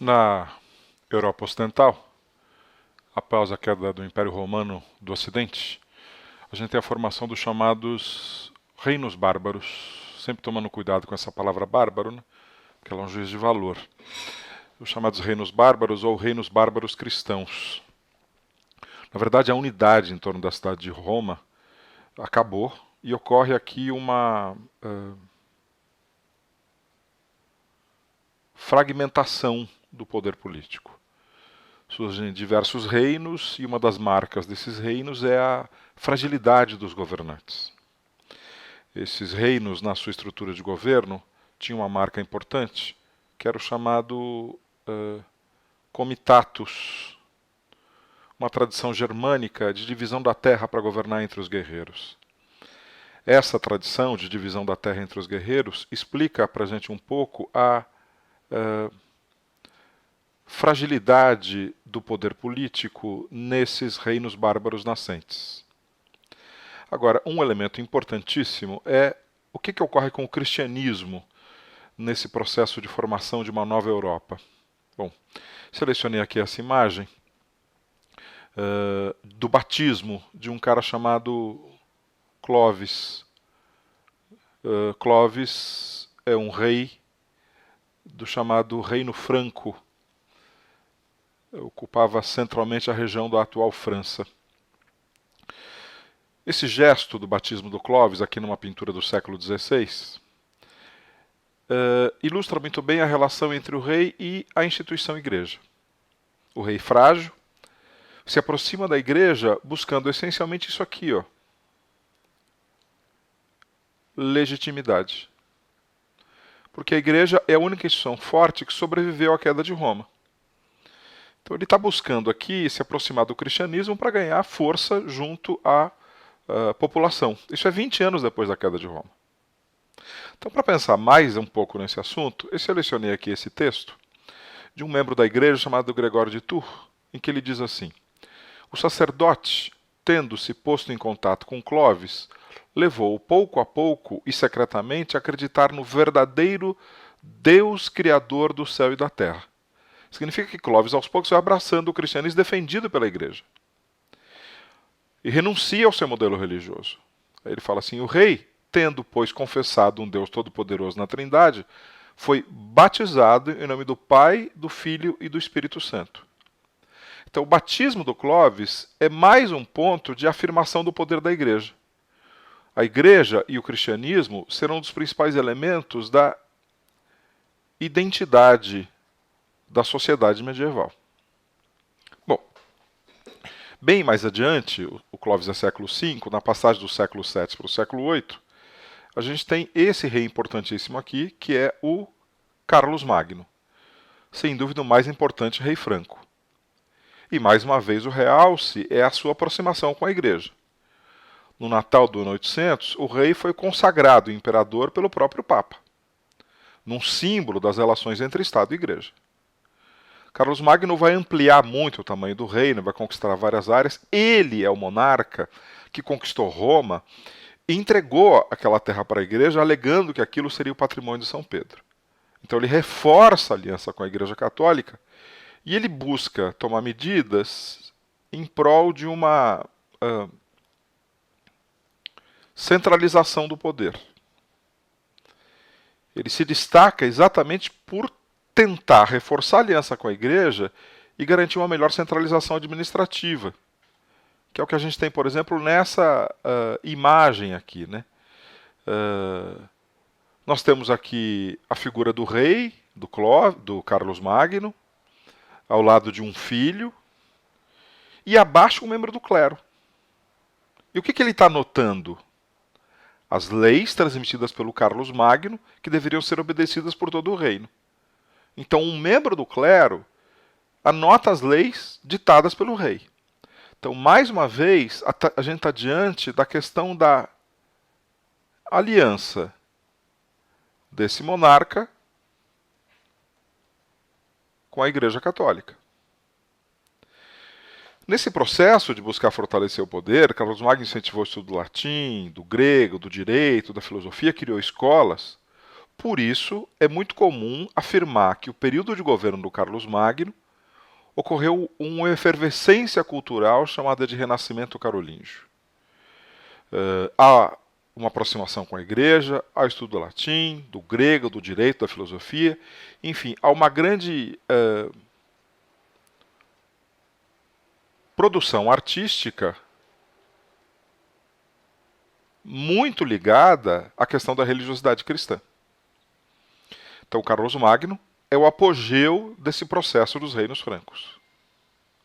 Na Europa Ocidental, após a queda do Império Romano do Ocidente, a gente tem a formação dos chamados reinos bárbaros, sempre tomando cuidado com essa palavra bárbaro, né? Porque ela é um juízo de valor. Os chamados reinos bárbaros ou reinos bárbaros cristãos. Na verdade, a unidade em torno da cidade de Roma acabou e ocorre aqui uma fragmentação do poder político. Surgem diversos reinos e uma das marcas desses reinos é a fragilidade dos governantes. Esses reinos, na sua estrutura de governo, tinham uma marca importante, que era o chamado comitatus, uma tradição germânica de divisão da terra para governar entre os guerreiros. Essa tradição de divisão da terra entre os guerreiros explica para a gente um pouco a fragilidade do poder político nesses reinos bárbaros nascentes. Agora, um elemento importantíssimo é o que ocorre com o cristianismo nesse processo de formação de uma nova Europa. Bom, selecionei aqui essa imagem do batismo de um cara chamado Clovis. Clovis é um rei do chamado Reino Franco. Ocupava centralmente a região da atual França. Esse gesto do batismo do Clovis, aqui numa pintura do século XVI, ilustra muito bem a relação entre o rei e a instituição igreja. O rei frágil se aproxima da igreja buscando essencialmente isso aqui, ó, legitimidade. Porque a igreja é a única instituição forte que sobreviveu à queda de Roma. Então ele está buscando aqui se aproximar do cristianismo para ganhar força junto à população. Isso é 20 anos depois da queda de Roma. Então, para pensar mais um pouco nesse assunto, eu selecionei aqui esse texto de um membro da igreja chamado Gregório de Tours, em que ele diz assim: o sacerdote, tendo-se posto em contato com Clovis, levou-o pouco a pouco e secretamente a acreditar no verdadeiro Deus Criador do céu e da terra. Significa que Clovis, aos poucos, vai abraçando o cristianismo defendido pela igreja. E renuncia ao seu modelo religioso. Aí ele fala assim: o rei, tendo, pois, confessado um Deus todo-poderoso na Trindade, foi batizado em nome do Pai, do Filho e do Espírito Santo. Então, o batismo do Clovis é mais um ponto de afirmação do poder da igreja. A igreja e o cristianismo serão um dos principais elementos da identidade da sociedade medieval. Bom, bem mais adiante, o Clovis é século V, na passagem do século VII para o século VIII, a gente tem esse rei importantíssimo aqui, que é o Carlos Magno. Sem dúvida o mais importante rei franco. E mais uma vez o realce é a sua aproximação com a igreja. No Natal do ano 800, o rei foi consagrado imperador pelo próprio Papa, num símbolo das relações entre Estado e igreja. Carlos Magno vai ampliar muito o tamanho do reino, vai conquistar várias áreas. Ele é o monarca que conquistou Roma e entregou aquela terra para a igreja, alegando que aquilo seria o patrimônio de São Pedro. Então ele reforça a aliança com a Igreja Católica e ele busca tomar medidas em prol de uma centralização do poder. Ele se destaca exatamente por tentar reforçar a aliança com a igreja e garantir uma melhor centralização administrativa, que é o que a gente tem, por exemplo, nessa imagem aqui, né? Nós temos aqui a figura do rei, do Carlos Magno, ao lado de um filho, e abaixo um membro do clero. E o que ele está anotando? As leis transmitidas pelo Carlos Magno, que deveriam ser obedecidas por todo o reino. Então, um membro do clero anota as leis ditadas pelo rei. Então, mais uma vez, a gente está diante da questão da aliança desse monarca com a Igreja Católica. Nesse processo de buscar fortalecer o poder, Carlos Magno incentivou o estudo do latim, do grego, do direito, da filosofia, criou escolas, Por isso, é muito comum afirmar que o período de governo do Carlos Magno ocorreu uma efervescência cultural chamada de Renascimento Carolíngio. Há uma aproximação com a igreja, há estudo do latim, do grego, do direito, da filosofia, enfim, há uma grande produção artística muito ligada à questão da religiosidade cristã. Então, Carlos Magno é o apogeu desse processo dos reinos francos.